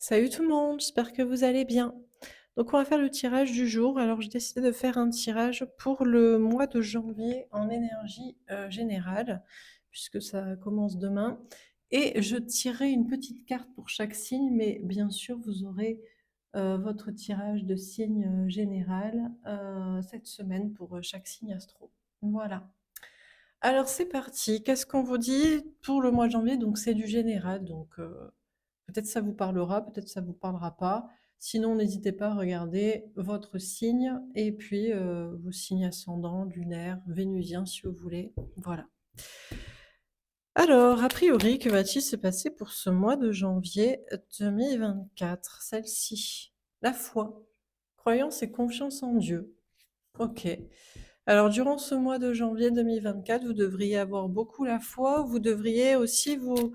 Salut tout le monde, j'espère que vous allez bien. Donc on va faire le tirage du jour. Alors j'ai décidé de faire un tirage pour le mois de janvier en énergie générale, puisque ça commence demain. Et je tirerai une petite carte pour chaque signe, mais bien sûr vous aurez votre tirage de signe général cette semaine pour chaque signe astro. Voilà. Alors c'est parti. Qu'est-ce qu'on vous dit pour le mois de janvier? Donc c'est du général, donc peut-être ça vous parlera, peut-être ça vous parlera pas. Sinon, n'hésitez pas à regarder votre signe et puis vos signes ascendants, lunaires, vénusiens si vous voulez. Voilà. Alors, a priori, que va-t-il se passer pour ce mois de janvier 2024? Celle-ci, la foi, croyance et confiance en Dieu. Ok. Alors, durant ce mois de janvier 2024, vous devriez avoir beaucoup la foi. Vous devriez aussi vous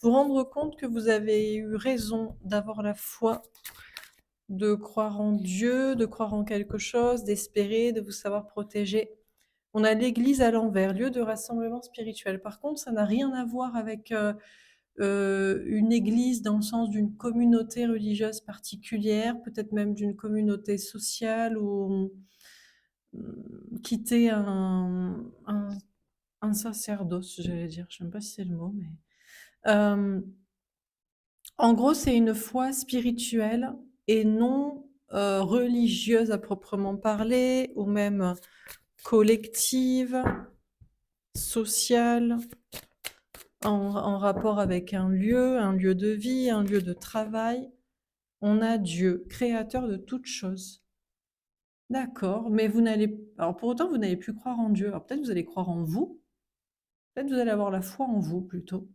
rendre compte que vous avez eu raison d'avoir la foi, de croire en Dieu, de croire en quelque chose, d'espérer, de vous savoir protéger. On a l'église à l'envers, lieu de rassemblement spirituel. Par contre, ça n'a rien à voir avec une église dans le sens d'une communauté religieuse particulière, peut-être même d'une communauté sociale ou quitter un sacerdoce, j'allais dire. Je ne sais pas si c'est le mot, mais... En gros, c'est une foi spirituelle et non religieuse à proprement parler, ou même collective, sociale, en rapport avec un lieu de vie, un lieu de travail. On a Dieu, créateur de toutes choses. D'accord, mais vous n'allez... Alors pour autant, vous n'allez plus croire en Dieu. Alors peut-être vous allez croire en vous, peut-être vous allez avoir la foi en vous plutôt.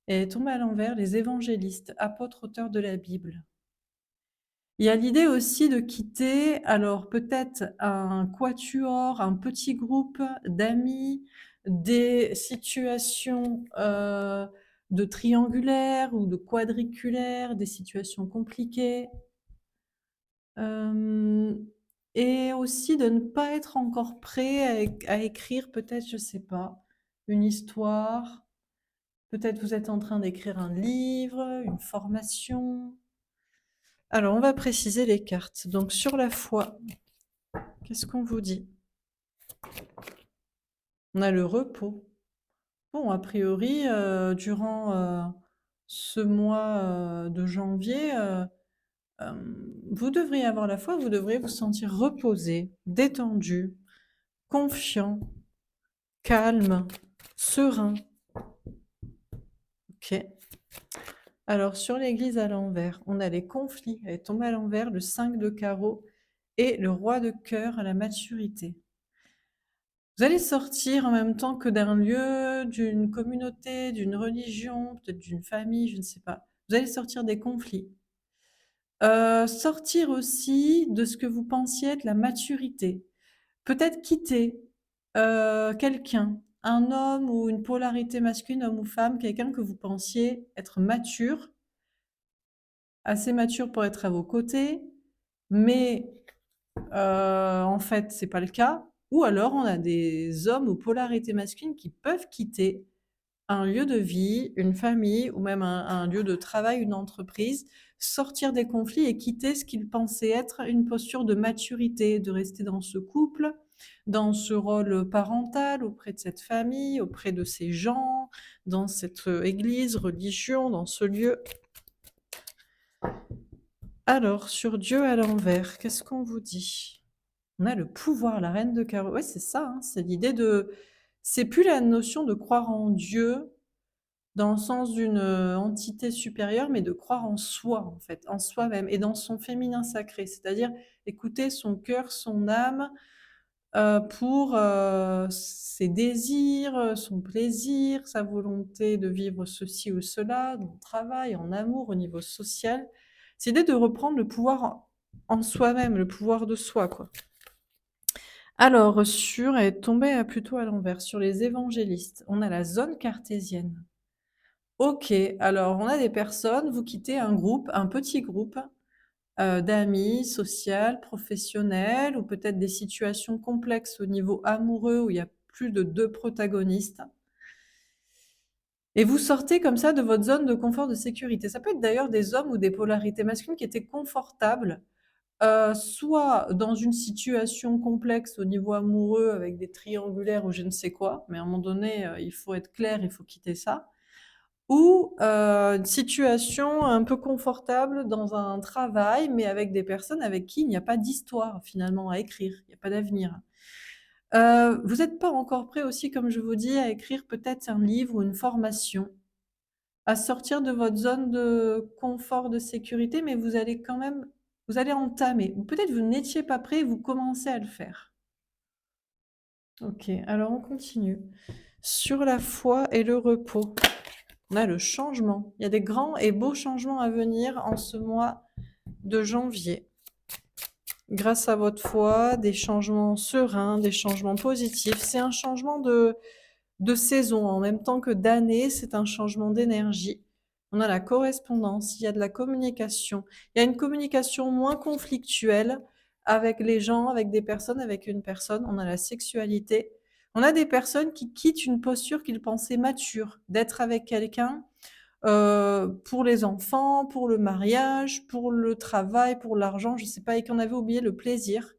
Et tomber à l'envers, les évangélistes, apôtres, auteurs de la Bible. Il y a l'idée aussi de quitter, alors peut-être un quatuor, un petit groupe d'amis, des situations de triangulaire ou de quadriculaire, des situations compliquées. Et aussi de ne pas être encore prêt à écrire peut-être, je sais pas, une histoire. Peut-être vous êtes en train d'écrire un livre, une formation. Alors, on va préciser les cartes. Donc, sur la foi, qu'est-ce qu'on vous dit? On a le repos. Bon, a priori, durant ce mois de janvier, vous devriez avoir la foi, vous devriez vous sentir reposé, détendu, confiant, calme, serein. Ok. Alors, sur l'église à l'envers, on a les conflits. Elle tombe à l'envers, le 5 de carreau et le roi de cœur à la maturité. Vous allez sortir en même temps que d'un lieu, d'une communauté, d'une religion, peut-être d'une famille, je ne sais pas. Vous allez sortir des conflits. Sortir aussi de ce que vous pensiez être la maturité. Peut-être quitter quelqu'un, un homme ou une polarité masculine, homme ou femme, quelqu'un que vous pensiez être mature, assez mature pour être à vos côtés, mais en fait, c'est pas le cas. Ou alors, on a des hommes aux polarités masculines qui peuvent quitter un lieu de vie, une famille ou même un lieu de travail, une entreprise, sortir des conflits et quitter ce qu'ils pensaient être une posture de maturité, de rester dans ce couple, dans ce rôle parental auprès de cette famille, auprès de ces gens, dans cette église, religion, dans ce lieu. Alors, sur Dieu à l'envers, qu'est-ce qu'on vous dit? On a le pouvoir, la reine de carreau. Ouais, c'est ça, hein, c'est l'idée de... C'est plus la notion de croire en Dieu dans le sens d'une entité supérieure, mais de croire en soi, en fait, en soi-même, et dans son féminin sacré, c'est-à-dire écouter son cœur, son âme, pour ses désirs, son plaisir, sa volonté de vivre ceci ou cela, dans le travail, en amour, au niveau social. C'est l'idée de reprendre le pouvoir en soi-même, le pouvoir de soi, quoi. Alors, elle est tombée plutôt à l'envers, sur les évangélistes. On a la zone cartésienne. Ok, alors on a des personnes, vous quittez un groupe, un petit groupe d'amis, social, professionnel, ou peut-être des situations complexes au niveau amoureux où il y a plus de deux protagonistes. Et vous sortez comme ça de votre zone de confort, de sécurité. Ça peut être d'ailleurs des hommes ou des polarités masculines qui étaient confortables, soit dans une situation complexe au niveau amoureux avec des triangulaires ou je ne sais quoi, mais à un moment donné, il faut être clair, il faut quitter ça. Ou, une situation un peu confortable dans un travail, mais avec des personnes avec qui il n'y a pas d'histoire finalement à écrire, il n'y a pas d'avenir. Vous n'êtes pas encore prêt aussi, comme je vous dis, à écrire peut-être un livre ou une formation, à sortir de votre zone de confort, de sécurité, mais vous allez quand même vous allez entamer ou peut-être vous n'étiez pas prêt et vous commencez à le faire. OK, alors on continue. Sur la foi et le repos, on a le changement. Il y a des grands et beaux changements à venir en ce mois de janvier. Grâce à votre foi, des changements sereins, des changements positifs. C'est un changement de saison en même temps que d'année, c'est un changement d'énergie. On a la correspondance, il y a de la communication. Il y a une communication moins conflictuelle avec les gens, avec des personnes, avec une personne. On a la sexualité. On a des personnes qui quittent une posture qu'ils pensaient mature, d'être avec quelqu'un pour les enfants, pour le mariage, pour le travail, pour l'argent, je sais pas, et qu'on avait oublié le plaisir.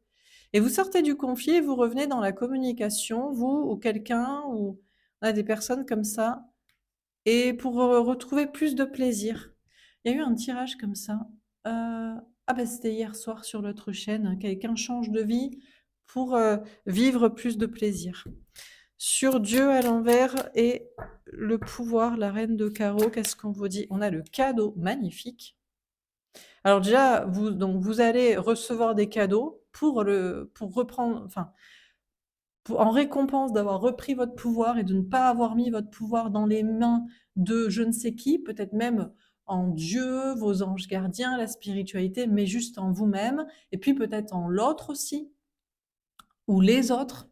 Et vous sortez du conflit et vous revenez dans la communication, vous ou quelqu'un, ou on a des personnes comme ça, et pour retrouver plus de plaisir. Il y a eu un tirage comme ça. Ah ben c'était hier soir sur l'autre chaîne. Quelqu'un change de vie pour vivre plus de plaisir. Sur Dieu à l'envers et le pouvoir, la reine de carreau, qu'est-ce qu'on vous dit? On a le cadeau magnifique. Alors déjà, vous allez recevoir des cadeaux pour reprendre, enfin, en récompense d'avoir repris votre pouvoir et de ne pas avoir mis votre pouvoir dans les mains de je ne sais qui, peut-être même en Dieu, vos anges gardiens, la spiritualité, mais juste en vous-même, et puis peut-être en l'autre aussi, ou les autres.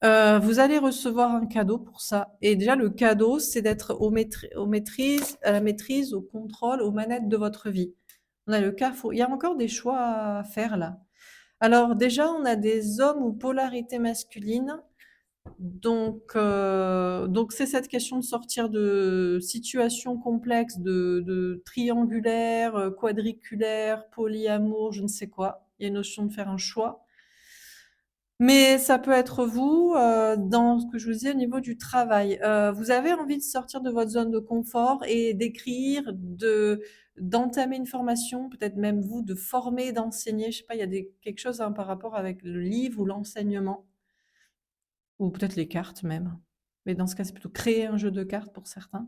Vous allez recevoir un cadeau pour ça. Et déjà, le cadeau, c'est d'être à la maîtrise, au contrôle, aux manettes de votre vie. On a le cas, il y a encore des choix à faire là. Alors déjà, on a des hommes ou polarité masculine. Donc c'est cette question de sortir de situations complexes, de triangulaire, quadriculaire, polyamour, je ne sais quoi. Il y a une notion de faire un choix. Mais ça peut être vous, dans ce que je vous disais au niveau du travail. Vous avez envie de sortir de votre zone de confort et d'écrire, d'entamer une formation, peut-être même vous de former, d'enseigner, je sais pas, il y a quelque chose, hein, par rapport avec le livre ou l'enseignement, ou peut-être les cartes même. Mais dans ce cas, c'est plutôt créer un jeu de cartes pour certains.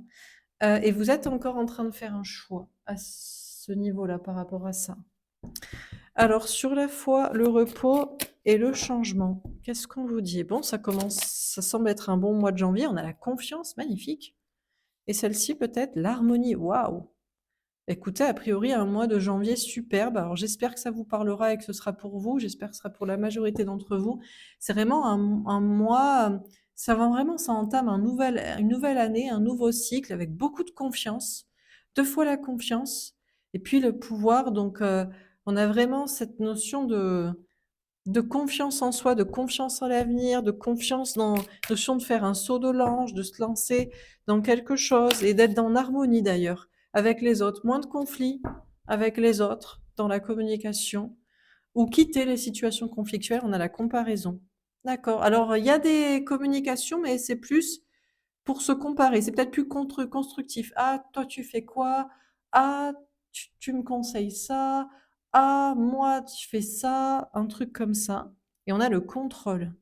Et vous êtes encore en train de faire un choix à ce niveau-là par rapport à ça. Alors, sur la foi, le repos et le changement, qu'est-ce qu'on vous dit? Bon, ça semble être un bon mois de janvier. On a la confiance, magnifique. Et celle-ci, peut-être l'harmonie. Waouh! Écoutez, a priori, un mois de janvier superbe. Alors, j'espère que ça vous parlera et que ce sera pour vous. J'espère que ce sera pour la majorité d'entre vous. C'est vraiment un mois, ça entame une nouvelle année, un nouveau cycle avec beaucoup de confiance. Deux fois la confiance et puis le pouvoir. Donc, on a vraiment cette notion de confiance en soi, de confiance en l'avenir, de confiance dans notion de faire un saut de l'ange, de se lancer dans quelque chose et d'être en harmonie d'ailleurs avec les autres, moins de conflits avec les autres dans la communication ou quitter les situations conflictuelles, on a la comparaison. D'accord. Alors, il y a des communications, mais c'est plus pour se comparer. C'est peut-être plus constructif. Ah, toi, tu fais quoi? Ah, tu me conseilles ça? Ah, moi, tu fais ça? Un truc comme ça. Et on a le contrôle.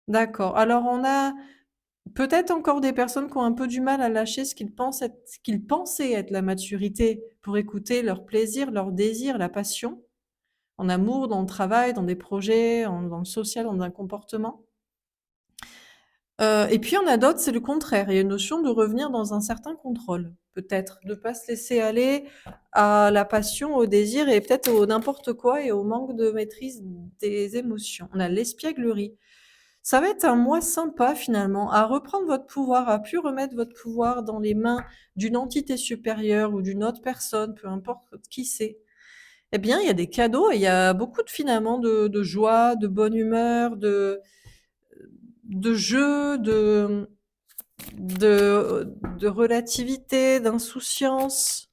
D'accord. Alors, on a peut-être encore des personnes qui ont un peu du mal à lâcher ce qu'ils pensaient être la maturité pour écouter leur plaisir, leur désir, la passion, en amour, dans le travail, dans des projets, dans le social, dans un comportement. Et puis il y en a d'autres, c'est le contraire. Il y a une notion de revenir dans un certain contrôle, peut-être, de pas se laisser aller à la passion, au désir et peut-être au n'importe quoi et au manque de maîtrise des émotions. On a l'espièglerie. Ça va être un mois sympa finalement, à reprendre votre pouvoir, à plus remettre votre pouvoir dans les mains d'une entité supérieure ou d'une autre personne, peu importe qui c'est. Eh bien, il y a des cadeaux et il y a beaucoup de finalement de joie, de bonne humeur, de jeu, de relativité, d'insouciance.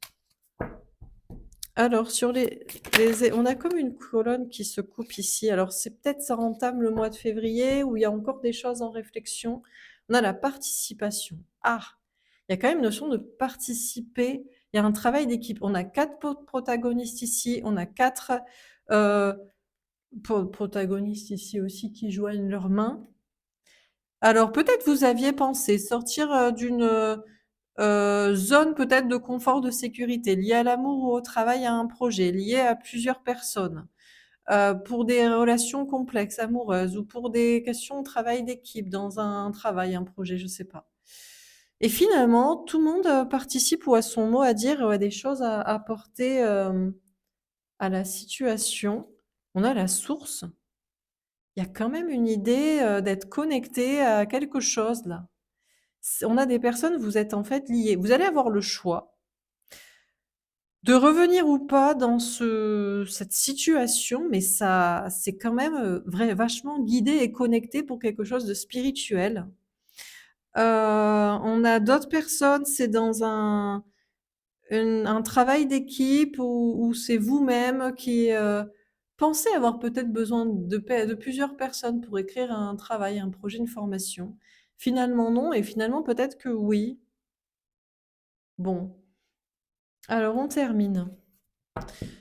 Alors sur on a comme une colonne qui se coupe ici. Alors c'est peut-être ça entame le mois de février où il y a encore des choses en réflexion. On a la participation. Ah, il y a quand même une notion de participer. Il y a un travail d'équipe. On a 4 protagonistes ici, on a 4 protagonistes ici aussi qui joignent leurs mains. Alors peut-être vous aviez pensé sortir, d'une, zone peut-être de confort, de sécurité, liée à l'amour ou au travail, à un projet, lié à plusieurs personnes, pour des relations complexes, amoureuses ou pour des questions de travail d'équipe dans un travail, un projet, je sais pas. Et finalement, tout le monde, participe ou a son mot à dire ou a des choses à apporter, à la situation. On a la source. Il y a quand même une idée, d'être connecté à quelque chose là. On a des personnes, vous êtes en fait liés. Vous allez avoir le choix de revenir ou pas dans cette situation, mais ça, c'est quand même vachement guidé et connecté pour quelque chose de spirituel. On a d'autres personnes, c'est dans un travail d'équipe où c'est vous-même qui pensez avoir peut-être besoin de plusieurs personnes pour écrire un travail, un projet, une formation. Finalement non, et finalement peut-être que oui. Bon, alors on termine.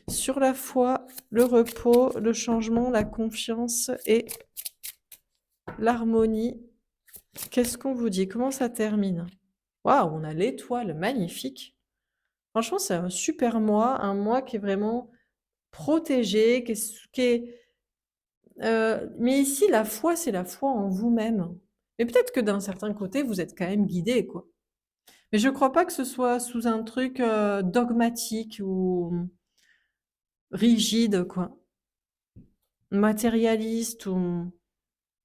Sur la foi, le repos, le changement, la confiance et l'harmonie. Qu'est-ce qu'on vous dit? Comment ça termine? Waouh, on a l'étoile, magnifique. Franchement, c'est un super mois, un mois qui est vraiment protégé, mais ici, la foi, c'est la foi en vous-même. Mais peut-être que d'un certain côté, vous êtes quand même guidé, quoi. Mais je crois pas que ce soit sous un truc dogmatique ou rigide, quoi. Matérialiste ou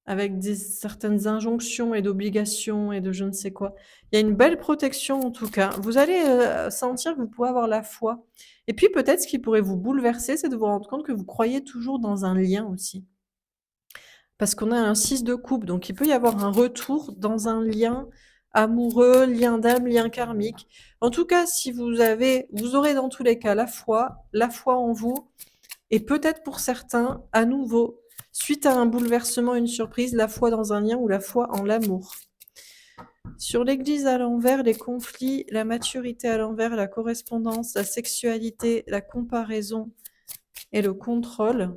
avec certaines injonctions et d'obligations et de je ne sais quoi. Il y a une belle protection en tout cas. Vous allez sentir que vous pouvez avoir la foi. Et puis peut-être ce qui pourrait vous bouleverser, c'est de vous rendre compte que vous croyez toujours dans un lien aussi. Parce qu'on a un 6 de coupe, donc il peut y avoir un retour dans un lien amoureux, lien d'âme, lien karmique. En tout cas, si vous aurez dans tous les cas la foi en vous, et peut-être pour certains, à nouveau, suite à un bouleversement, une surprise, la foi dans un lien ou la foi en l'amour. Sur l'église à l'envers, les conflits, la maturité à l'envers, la correspondance, la sexualité, la comparaison et le contrôle.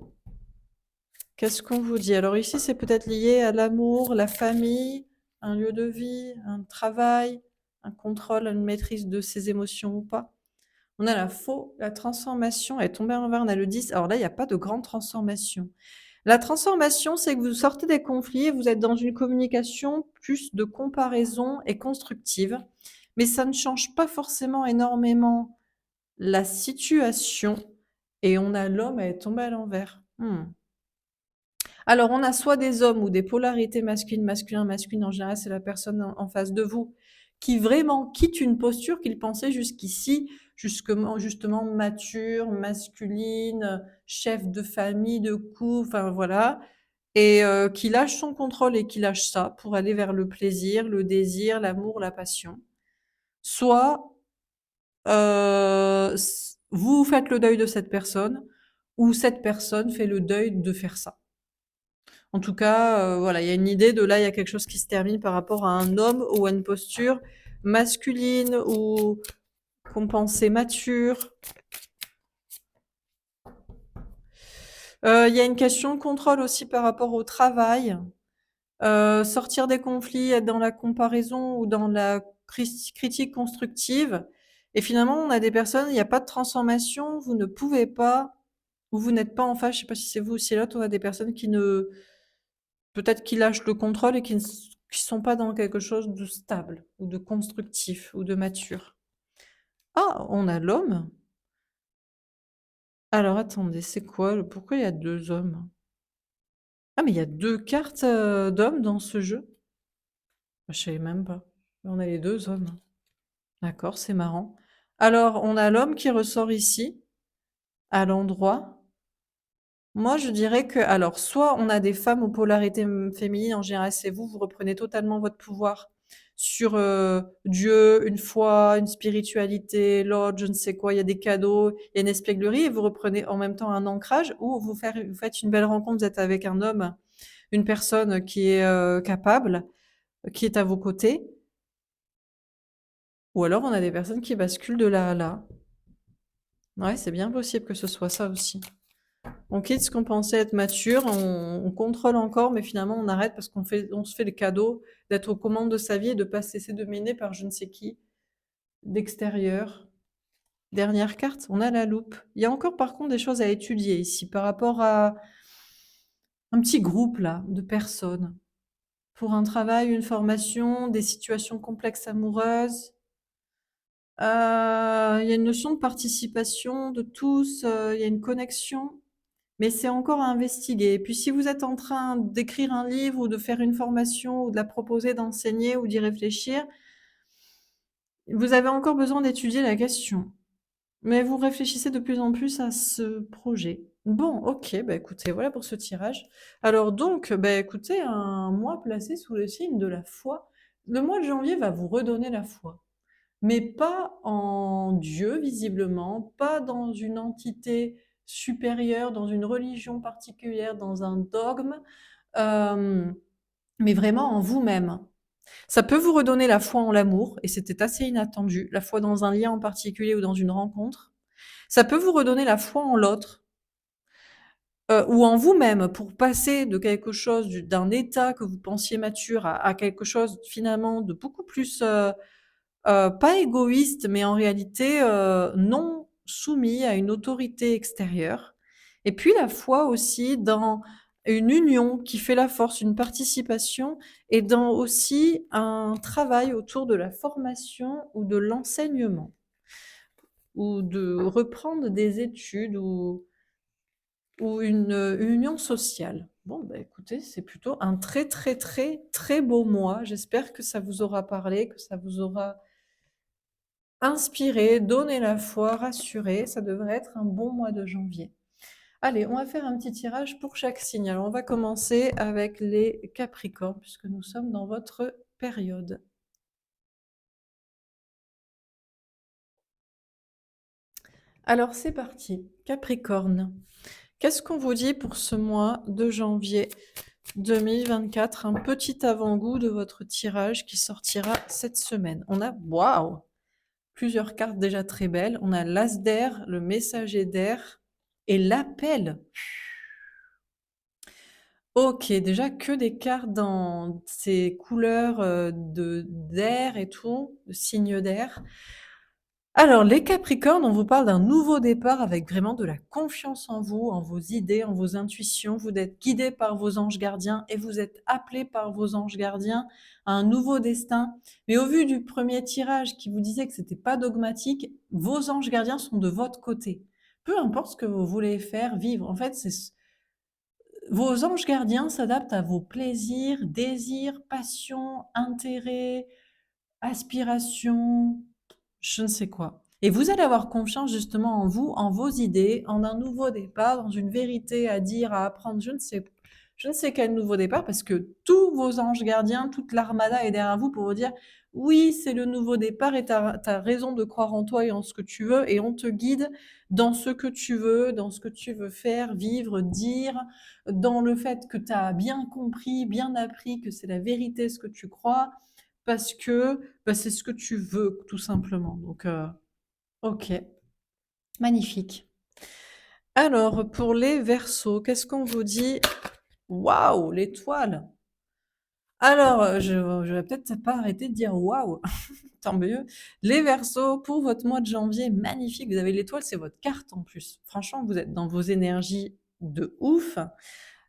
Qu'est-ce qu'on vous dit? Alors ici, c'est peut-être lié à l'amour, la famille, un lieu de vie, un travail, un contrôle, une maîtrise de ses émotions ou pas. On a la faux, la transformation est tombée à l'envers, on a le 10. Alors là, il n'y a pas de grande transformation. La transformation, c'est que vous sortez des conflits et vous êtes dans une communication plus de comparaison et constructive. Mais ça ne change pas forcément énormément la situation. Et on a l'homme à être tombé à l'envers. Alors, on a soit des hommes ou des polarités masculines, masculin, masculine, en général, c'est la personne en face de vous qui vraiment quitte une posture qu'il pensait jusqu'ici, justement mature, masculine, chef de famille, de couple, enfin voilà, et qui lâche son contrôle et qui lâche ça pour aller vers le plaisir, le désir, l'amour, la passion. Soit vous faites le deuil de cette personne, ou cette personne fait le deuil de faire ça. En tout cas, voilà, il y a une idée de là, il y a quelque chose qui se termine par rapport à un homme ou à une posture masculine ou qu'on pensait mature. Il y a une question de contrôle aussi par rapport au travail. Sortir des conflits, être dans la comparaison ou dans la critique constructive. Et finalement, on a des personnes, il n'y a pas de transformation, vous ne pouvez pas, ou vous n'êtes pas en phase, je sais pas si c'est vous ou si c'est l'autre, on a des personnes qui ne, peut-être qui lâchent le contrôle et qui ne sont pas dans quelque chose de stable ou de constructif ou de mature. Ah, on a l'homme. Alors attendez, c'est quoi? Pourquoi il y a 2 hommes? Ah, mais il y a 2 cartes, d'hommes dans ce jeu? Je savais même pas. On a les 2 hommes. D'accord, c'est marrant. Alors, on a l'homme qui ressort ici, à l'endroit. Moi, je dirais que alors, soit on a des femmes aux polarités, féminines, en général, c'est vous, vous reprenez totalement votre pouvoir sur Dieu, une foi, une spiritualité, l'autre, je ne sais quoi, il y a des cadeaux, il y a une espièglerie, et vous reprenez en même temps un ancrage, ou vous faites une belle rencontre, vous êtes avec un homme, une personne qui est capable, qui est à vos côtés, ou alors on a des personnes qui basculent de là à là. Ouais, c'est bien possible que ce soit ça aussi. On quitte ce qu'on pensait être mature, on contrôle encore, mais finalement on arrête parce on se fait le cadeau d'être aux commandes de sa vie et de pas se laisser dominer par je ne sais qui, d'extérieur. Dernière carte, on a la loupe. Il y a encore par contre des choses à étudier ici par rapport à un petit groupe là de personnes pour un travail, une formation, des situations complexes amoureuses. Il y a une notion de participation de tous, il y a une connexion. Mais c'est encore à investiguer. Et puis si vous êtes en train d'écrire un livre ou de faire une formation ou de la proposer, d'enseigner ou d'y réfléchir, vous avez encore besoin d'étudier la question. Mais vous réfléchissez de plus en plus à ce projet. Bon, ok, bah écoutez, voilà pour ce tirage. Alors donc, bah écoutez, un mois placé sous le signe de la foi. Le mois de janvier va vous redonner la foi. Mais pas en Dieu, visiblement, pas dans une entité supérieure, dans une religion particulière, dans un dogme, euh, mais vraiment en vous-même. Ça peut vous redonner la foi en l'amour, et c'était assez inattendu, la foi dans un lien en particulier ou dans une rencontre. Ça peut vous redonner la foi en l'autre, ou en vous-même, pour passer de quelque chose, d'un état que vous pensiez mature à quelque chose finalement de beaucoup plus pas égoïste, mais en réalité non soumis à une autorité extérieure. Et puis la foi aussi dans une union qui fait la force, une participation, et dans aussi un travail autour de la formation ou de l'enseignement, ou de reprendre des études, ou une union sociale. Bon, bah écoutez, c'est plutôt un très très très très beau mois. J'espère que ça vous aura parlé, que ça vous aura inspirer, donner la foi, rassurer, ça devrait être un bon mois de janvier. Allez, on va faire un petit tirage pour chaque signe. Alors, on va commencer avec les Capricornes, puisque nous sommes dans votre période. Alors, c'est parti. Capricorne, qu'est-ce qu'on vous dit pour ce mois de janvier 2024? Un petit avant-goût de votre tirage qui sortira cette semaine. On a, waouh, plusieurs cartes déjà très belles. On a l'As d'air, le messager d'air et l'appel. Ok, déjà que des cartes dans ces couleurs d'air et tout, de signes d'air. Alors, les Capricornes, on vous parle d'un nouveau départ avec vraiment de la confiance en vous, en vos idées, en vos intuitions. Vous êtes guidé par vos anges gardiens et vous êtes appelé par vos anges gardiens à un nouveau destin. Mais au vu du premier tirage qui vous disait que c'était pas dogmatique, vos anges gardiens sont de votre côté. Peu importe ce que vous voulez faire, vivre. En fait, vos anges gardiens s'adaptent à vos plaisirs, désirs, passions, intérêts, aspirations, je ne sais quoi. Et vous allez avoir confiance justement en vous, en vos idées, en un nouveau départ, dans une vérité à dire, à apprendre, je ne sais quel nouveau départ, parce que tous vos anges gardiens, toute l'armada est derrière vous pour vous dire oui, c'est le nouveau départ et tu as raison de croire en toi et en ce que tu veux, et on te guide dans ce que tu veux, dans ce que tu veux faire, vivre, dire, dans le fait que tu as bien compris, bien appris que c'est la vérité ce que tu crois, parce que bah, c'est ce que tu veux, tout simplement. Donc, ok, magnifique. Alors, pour les Verseaux, qu'est-ce qu'on vous dit? Waouh, l'étoile! Alors, je vais peut-être pas arrêter de dire waouh, tant mieux. Les Verseaux, pour votre mois de janvier, magnifique. Vous avez l'étoile, c'est votre carte en plus. Franchement, vous êtes dans vos énergies de ouf.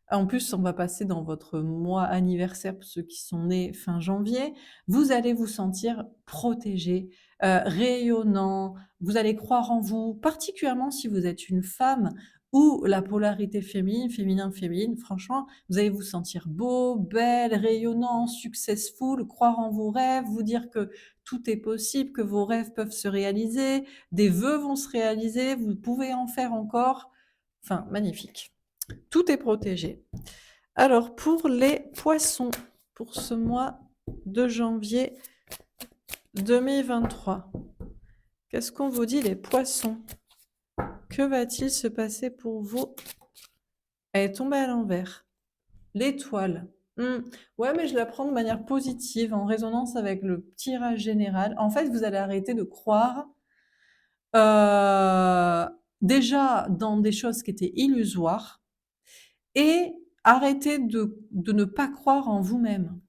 En plus, on va passer dans votre mois anniversaire pour ceux qui sont nés fin janvier. Vous allez vous sentir protégé, rayonnant. Vous allez croire en vous, particulièrement si vous êtes une femme ou la polarité féminine, féminin, féminine. Franchement, vous allez vous sentir beau, belle, rayonnant, successful, croire en vos rêves, vous dire que tout est possible, que vos rêves peuvent se réaliser, des vœux vont se réaliser, vous pouvez en faire encore. Enfin, magnifique. Tout est protégé. Alors, pour les poissons, pour ce mois de janvier 2023. Qu'est-ce qu'on vous dit, les poissons? Que va-t-il se passer pour vous? Elle est tombée à l'envers. L'étoile. Ouais, mais je la prends de manière positive, en résonance avec le tirage général. En fait, vous allez arrêter de croire, déjà dans des choses qui étaient illusoires et arrêter de ne pas croire en vous-même.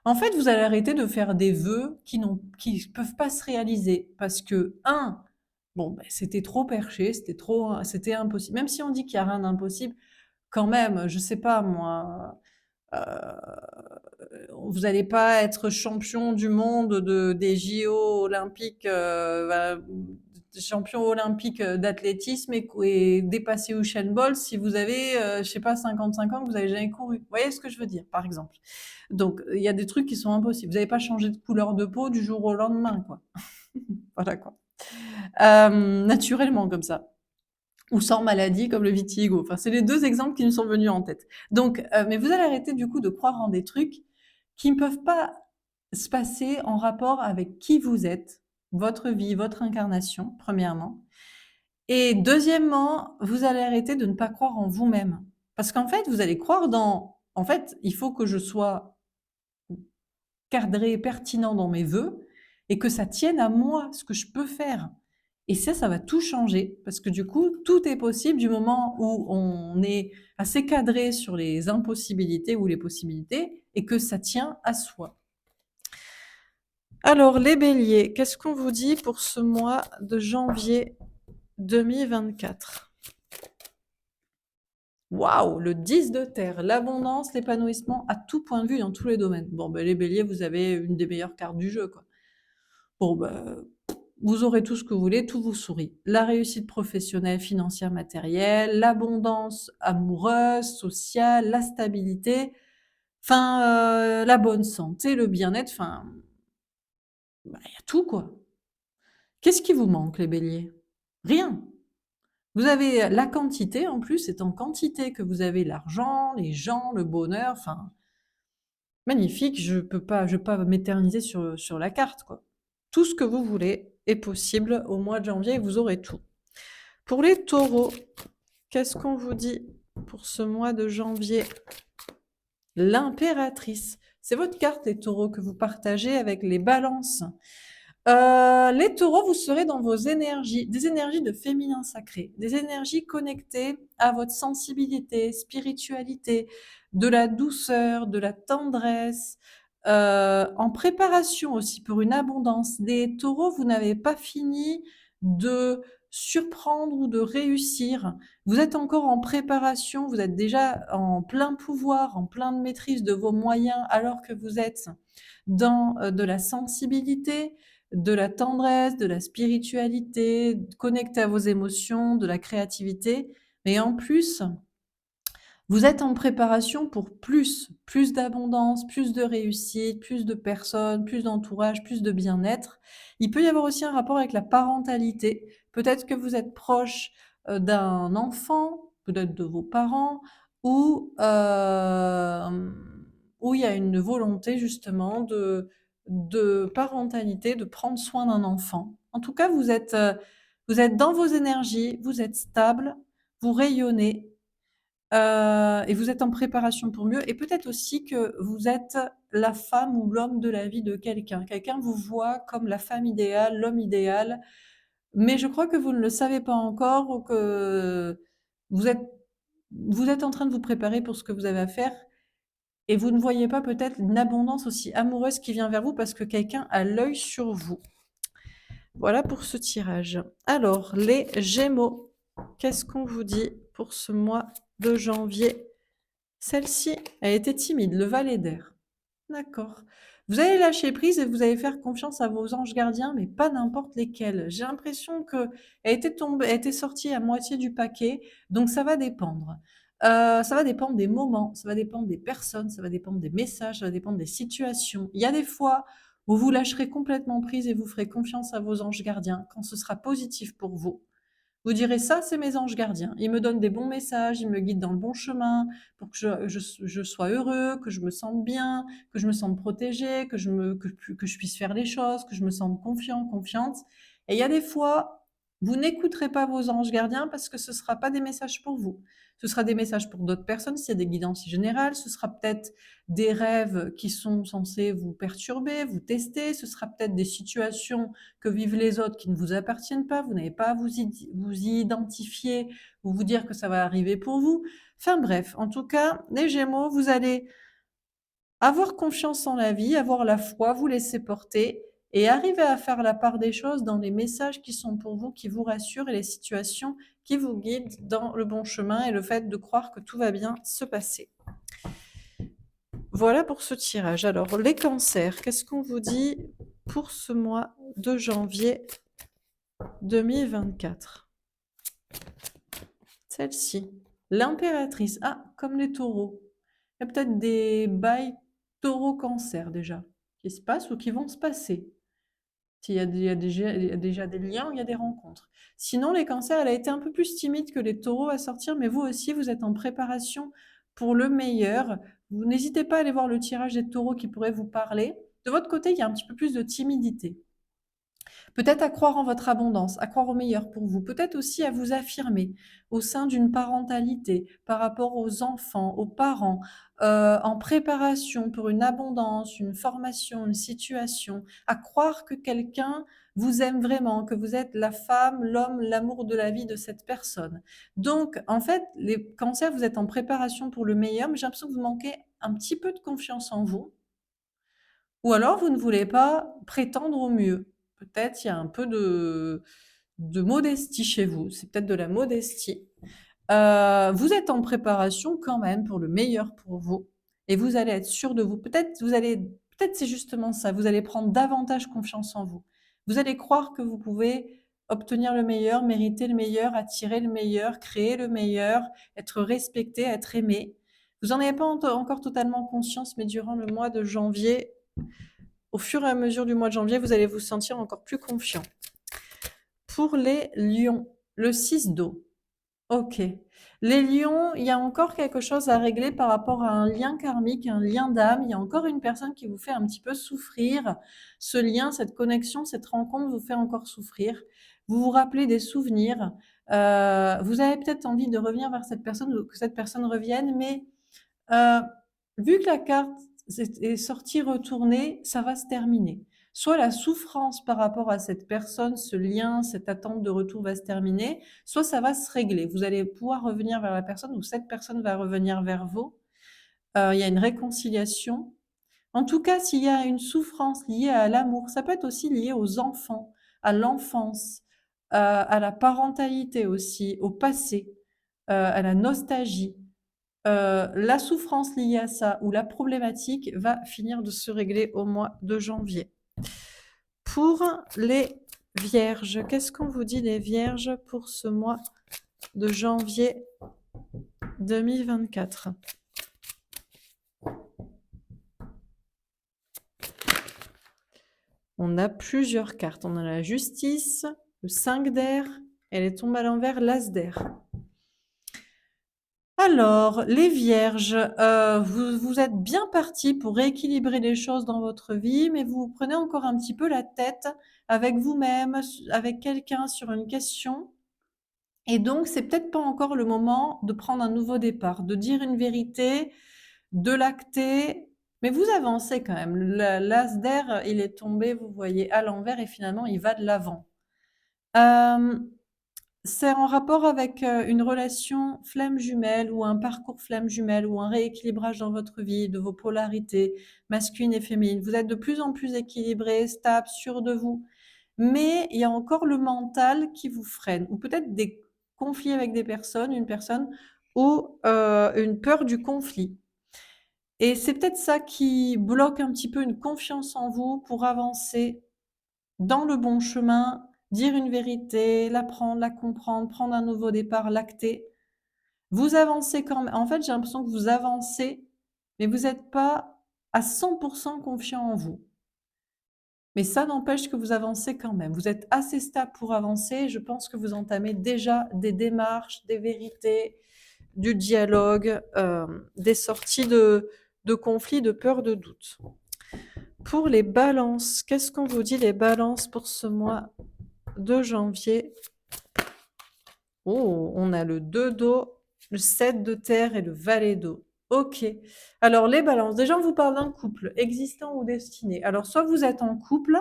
En fait, vous allez arrêter de faire des vœux qui peuvent pas se réaliser parce que, bon, c'était trop perché, c'était impossible. Même si on dit qu'il y a rien d'impossible, quand même, je sais pas moi, vous n'allez pas être champion du monde des JO olympiques, champion olympique d'athlétisme et dépasser Usain Bolt si vous avez, je sais pas, 55 ans que vous n'avez jamais couru. Vous voyez ce que je veux dire, par exemple. Donc, il y a des trucs qui sont impossibles. Vous n'allez pas changer de couleur de peau du jour au lendemain, quoi. Voilà, quoi. Naturellement, comme ça. Ou sans maladie, comme le vitiligo. Enfin, c'est les deux exemples qui me sont venus en tête. Donc, mais vous allez arrêter du coup de croire en des trucs qui ne peuvent pas se passer en rapport avec qui vous êtes, votre vie, votre incarnation, premièrement. Et deuxièmement, vous allez arrêter de ne pas croire en vous-même. Parce qu'en fait, vous allez croire en fait, il faut que je sois cadré, pertinent dans mes vœux et que ça tienne à moi, ce que je peux faire. Et ça va tout changer parce que du coup, tout est possible du moment où on est assez cadré sur les impossibilités ou les possibilités et que ça tient à soi. Alors, les béliers, qu'est-ce qu'on vous dit pour ce mois de janvier 2024? Waouh, le 10 de terre, l'abondance, l'épanouissement à tout point de vue dans tous les domaines. Bon, ben, les béliers, vous avez une des meilleures cartes du jeu, quoi. Bon, ben, vous aurez tout ce que vous voulez, tout vous sourit. La réussite professionnelle, financière, matérielle, l'abondance amoureuse, sociale, la stabilité, enfin, la bonne santé, le bien-être, enfin, bah, il y a tout, quoi. Qu'est-ce qui vous manque, les béliers? Rien. Vous avez la quantité, en plus, c'est en quantité que vous avez l'argent, les gens, le bonheur, enfin, magnifique, je peux pas m'éterniser sur la carte, quoi. Tout ce que vous voulez est possible au mois de janvier, vous aurez tout. Pour les taureaux, qu'est-ce qu'on vous dit pour ce mois de janvier? L'impératrice. C'est votre carte, les taureaux, que vous partagez avec les balances. Les taureaux, vous serez dans vos énergies, des énergies de féminin sacré, des énergies connectées à votre sensibilité, spiritualité, de la douceur, de la tendresse, en préparation aussi pour une abondance. Les taureaux, vous n'avez pas fini de surprendre ou de réussir. Vous êtes encore en préparation, vous êtes déjà en plein pouvoir, en pleine maîtrise de vos moyens, alors que vous êtes dans de la sensibilité, de la tendresse, de la spiritualité, connecté à vos émotions, de la créativité. Mais en plus, vous êtes en préparation pour plus d'abondance, plus de réussite, plus de personnes, plus d'entourage, plus de bien-être. Il peut y avoir aussi un rapport avec la parentalité. Peut-être que vous êtes proche d'un enfant, peut-être de vos parents, ou où il y a une volonté justement de parentalité, de prendre soin d'un enfant. En tout cas, vous êtes dans vos énergies, vous êtes stable, vous rayonnez, et vous êtes en préparation pour mieux et peut-être aussi que vous êtes la femme ou l'homme de la vie de quelqu'un. Quelqu'un vous voit comme la femme idéale, l'homme idéal, mais je crois que vous ne le savez pas encore ou que vous êtes vous êtes en train de vous préparer pour ce que vous avez à faire et vous ne voyez pas peut-être une abondance aussi amoureuse qui vient vers vous parce que quelqu'un a l'œil sur vous. Voilà pour ce tirage. Alors, les Gémeaux, qu'est-ce qu'on vous dit pour ce mois de janvier? Celle-ci a été timide, le valet d'air. D'accord. Vous allez lâcher prise et vous allez faire confiance à vos anges gardiens, mais pas n'importe lesquels. J'ai l'impression qu'elle elle était sortie à moitié du paquet, donc ça va dépendre. Ça va dépendre des moments, ça va dépendre des personnes, ça va dépendre des messages, ça va dépendre des situations. Il y a des fois où vous lâcherez complètement prise et vous ferez confiance à vos anges gardiens quand ce sera positif pour vous. Vous direz: «Ça, c'est mes anges gardiens. Ils me donnent des bons messages, ils me guident dans le bon chemin pour que je sois heureux, que je me sente bien, que je me sente protégé, que je puisse faire les choses, que je me sente confiant, confiante». Et il y a des fois, vous n'écouterez pas vos anges gardiens parce que ce ne sera pas des messages pour vous. Ce sera des messages pour d'autres personnes, s'il y a des guidances générales, ce sera peut-être des rêves qui sont censés vous perturber, vous tester, ce sera peut-être des situations que vivent les autres qui ne vous appartiennent pas, vous n'avez pas à vous y identifier ou vous dire que ça va arriver pour vous. Enfin bref, en tout cas, les Gémeaux, vous allez avoir confiance en la vie, avoir la foi, vous laisser porter et arriver à faire la part des choses dans les messages qui sont pour vous, qui vous rassurent et les situations qui vous guident dans le bon chemin et le fait de croire que tout va bien se passer. Voilà pour ce tirage. Alors, les cancers, qu'est-ce qu'on vous dit pour ce mois de janvier 2024? Celle-ci, l'impératrice. Ah, comme les taureaux. Il y a peut-être des bails taureau-cancer déjà qui se passent ou qui vont se passer. Il y a déjà des liens, il y a des rencontres. Sinon, les cancers, elle a été un peu plus timide que les taureaux à sortir, mais vous aussi, vous êtes en préparation pour le meilleur. Vous n'hésitez pas à aller voir le tirage des taureaux qui pourrait vous parler. De votre côté, il y a un petit peu plus de timidité. Peut-être à croire en votre abondance, à croire au meilleur pour vous. Peut-être aussi à vous affirmer au sein d'une parentalité par rapport aux enfants, aux parents, en préparation pour une abondance, une formation, une situation, à croire que quelqu'un vous aime vraiment, que vous êtes la femme, l'homme, l'amour de la vie de cette personne. Donc, en fait, les cancers, vous êtes en préparation pour le meilleur, mais j'ai l'impression que vous manquez un petit peu de confiance en vous. Ou alors vous ne voulez pas prétendre au mieux. Peut-être il y a un peu de modestie chez vous, c'est peut-être de la modestie. Vous êtes en préparation quand même pour le meilleur pour vous et vous allez être sûr de vous. Peut-être c'est justement ça, vous allez prendre davantage confiance en vous. Vous allez croire que vous pouvez obtenir le meilleur, mériter le meilleur, attirer le meilleur, créer le meilleur, être respecté, être aimé. Vous en avez pas encore totalement conscience, mais durant le mois de janvier, au fur et à mesure du mois de janvier, vous allez vous sentir encore plus confiant. Pour les lions, le 6 d'eau. Ok. Les lions, il y a encore quelque chose à régler par rapport à un lien karmique, un lien d'âme. Il y a encore une personne qui vous fait un petit peu souffrir. Ce lien, cette connexion, cette rencontre vous fait encore souffrir. Vous vous rappelez des souvenirs. Vous avez peut-être envie de revenir vers cette personne ou que cette personne revienne, mais Heu, vu que la carte est sortie retournée, ça va se terminer. Soit la souffrance par rapport à cette personne, ce lien, cette attente de retour va se terminer, soit ça va se régler. Vous allez pouvoir revenir vers la personne ou cette personne va revenir vers vous. Il y a une réconciliation. En tout cas, s'il y a une souffrance liée à l'amour, ça peut être aussi lié aux enfants, à l'enfance, à la parentalité aussi, au passé, à la nostalgie. La souffrance liée à ça ou la problématique va finir de se régler au mois de janvier. Pour les vierges, qu'est-ce qu'on vous dit les vierges pour ce mois de janvier 2024? On a plusieurs cartes. On a la justice, le 5 d'air, elle est tombée à l'envers, l'as d'air. Alors, les vierges, vous êtes bien partis pour rééquilibrer les choses dans votre vie, mais vous vous prenez encore un petit peu la tête avec vous-même, avec quelqu'un sur une question et donc c'est peut-être pas encore le moment de prendre un nouveau départ, de dire une vérité, de l'acter, mais vous avancez quand même. L'as d'air, il est tombé, vous voyez, à l'envers et finalement il va de l'avant. Hem C'est en rapport avec, une relation flamme jumelle ou un parcours flamme jumelle ou un rééquilibrage dans votre vie de vos polarités masculines et féminines. Vous êtes de plus en plus équilibré, stable, sûr de vous, mais il y a encore le mental qui vous freine ou peut-être des conflits avec des personnes, une personne ou, une peur du conflit et c'est peut-être ça qui bloque un petit peu une confiance en vous pour avancer dans le bon chemin, dire une vérité, l'apprendre, la comprendre, prendre un nouveau départ, l'acter. Vous avancez quand même. En fait, j'ai l'impression que vous avancez, mais vous n'êtes pas à 100 confiant en vous. Mais ça n'empêche que vous avancez quand même. Vous êtes assez stable pour avancer. Je pense que vous entamez déjà des démarches, des vérités, du dialogue, des sorties de conflits, de peurs, de doutes. Pour les balances, qu'est-ce qu'on vous dit les balances pour ce mois de janvier? Oh, on a le 2 d'eau, le 7 de terre et le valet d'eau. Ok. Alors les balances, déjà on vous parle d'un couple, existant ou destiné. Alors soit vous êtes en couple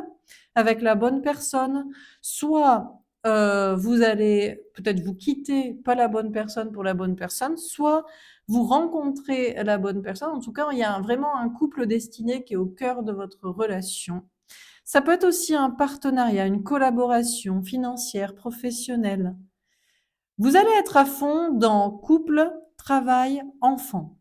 avec la bonne personne, soit vous allez peut-être vous quitter, pas la bonne personne pour la bonne personne, soit vous rencontrez la bonne personne. En tout cas, il y a vraiment un couple destiné qui est au cœur de votre relation. Ça peut être aussi un partenariat, une collaboration financière, professionnelle. Vous allez être à fond dans couple, travail, enfant.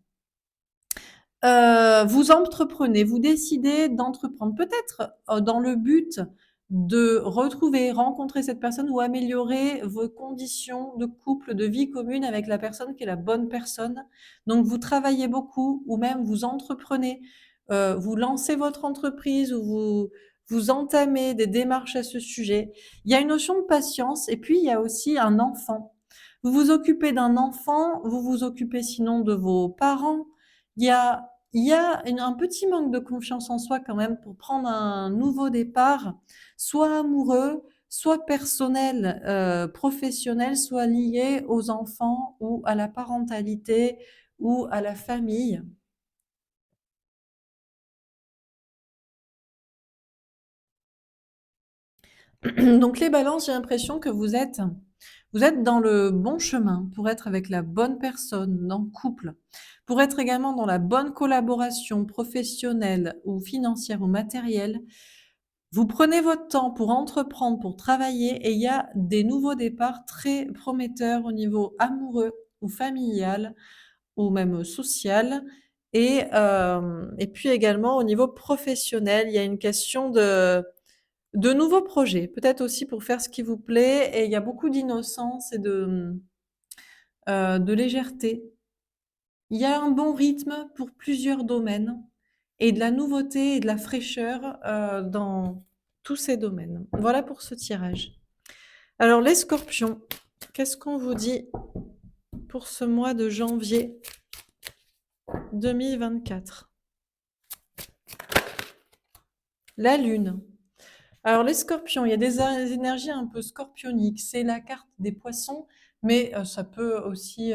Vous entreprenez, vous décidez d'entreprendre, peut-être dans le but de retrouver, rencontrer cette personne ou améliorer vos conditions de couple, de vie commune avec la personne qui est la bonne personne. Donc vous travaillez beaucoup ou même vous entreprenez, vous lancez votre entreprise ou vous entamez des démarches à ce sujet. Il y a une notion de patience et puis il y a aussi un enfant. Vous vous occupez d'un enfant, vous vous occupez sinon de vos parents. Il y a un petit manque de confiance en soi quand même pour prendre un nouveau départ, soit amoureux, soit personnel, professionnel, soit lié aux enfants ou à la parentalité ou à la famille. Donc les balances, j'ai l'impression que vous êtes dans le bon chemin pour être avec la bonne personne, dans le couple, pour être également dans la bonne collaboration professionnelle ou financière ou matérielle. Vous prenez votre temps pour entreprendre, pour travailler et il y a des nouveaux départs très prometteurs au niveau amoureux ou familial ou même social et puis également au niveau professionnel, il y a une question de nouveaux projets, peut-être aussi pour faire ce qui vous plaît et il y a beaucoup d'innocence et de légèreté. Il y a un bon rythme pour plusieurs domaines et de la nouveauté et de la fraîcheur, dans tous ces domaines. Voilà pour ce tirage. Alors les scorpions, qu'est-ce qu'on vous dit pour ce mois de janvier 2024? La lune. Alors les scorpions, il y a des énergies un peu scorpioniques. C'est la carte des poissons, mais ça peut aussi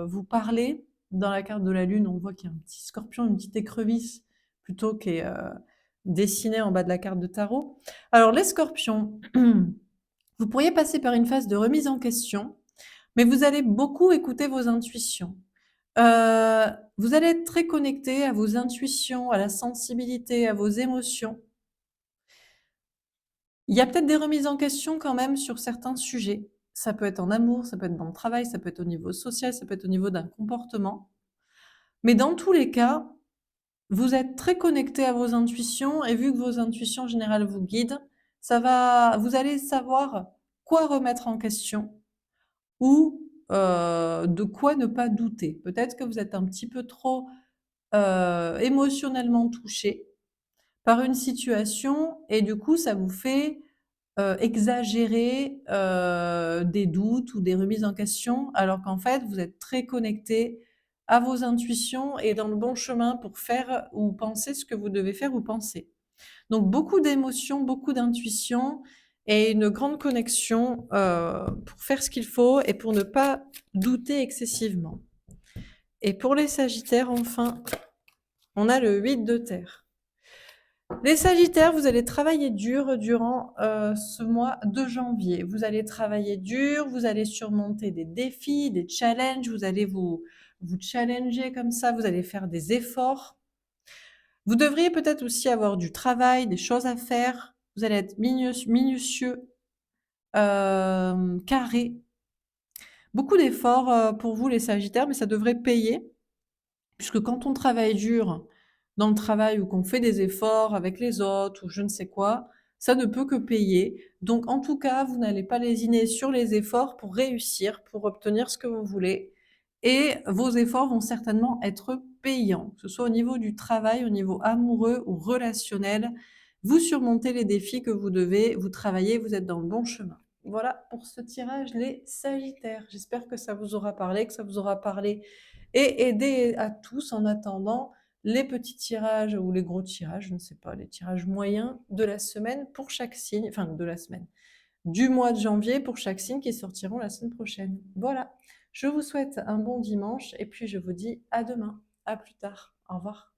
vous parler. Dans la carte de la lune, on voit qu'il y a un petit scorpion, une petite écrevisse, plutôt qui est dessinée en bas de la carte de tarot. Alors les scorpions, vous pourriez passer par une phase de remise en question, mais vous allez beaucoup écouter vos intuitions. Euh, Vous allez être très connecté à vos intuitions, à la sensibilité, à vos émotions. Il y a peut-être des remises en question quand même sur certains sujets. Ça peut être en amour, ça peut être dans le travail, ça peut être au niveau social, ça peut être au niveau d'un comportement. Mais dans tous les cas, vous êtes très connecté à vos intuitions et vu que vos intuitions en général vous guident, vous allez savoir quoi remettre en question ou de quoi ne pas douter. Peut-être que vous êtes un petit peu trop émotionnellement touché par une situation et du coup ça vous fait exagérer, des doutes ou des remises en question, alors qu'en fait, vous êtes très connecté à vos intuitions et dans le bon chemin pour faire ou penser ce que vous devez faire ou penser. Donc beaucoup d'émotions, beaucoup d'intuition et une grande connexion, pour faire ce qu'il faut et pour ne pas douter excessivement. Et pour les sagittaires, enfin, on a le 8 de terre. Les sagittaires, vous allez travailler dur durant ce mois de janvier. Vous allez travailler dur, vous allez surmonter des défis, des challenges, vous allez vous challenger comme ça, vous allez faire des efforts. Vous devriez peut-être aussi avoir du travail, des choses à faire. Vous allez être minutieux, carré. Beaucoup d'efforts pour vous les sagittaires, mais ça devrait payer. Puisque quand on travaille dur dans le travail ou qu'on fait des efforts avec les autres ou je ne sais quoi, ça ne peut que payer. Donc en tout cas, vous n'allez pas lésiner sur les efforts pour réussir, pour obtenir ce que vous voulez. Et vos efforts vont certainement être payants, que ce soit au niveau du travail, au niveau amoureux ou relationnel. vous surmontez les défis que vous devez, vous travaillez, vous êtes dans le bon chemin. Voilà pour ce tirage, les Sagittaires. J'espère que ça vous aura parlé, que ça vous aura parlé et aidé à tous en attendant les petits tirages ou les gros tirages, je ne sais pas, les tirages moyens de la semaine pour chaque signe, enfin de la semaine, du mois de janvier pour chaque signe qui sortiront la semaine prochaine. Voilà, je vous souhaite un bon dimanche et puis je vous dis à demain, à plus tard, au revoir.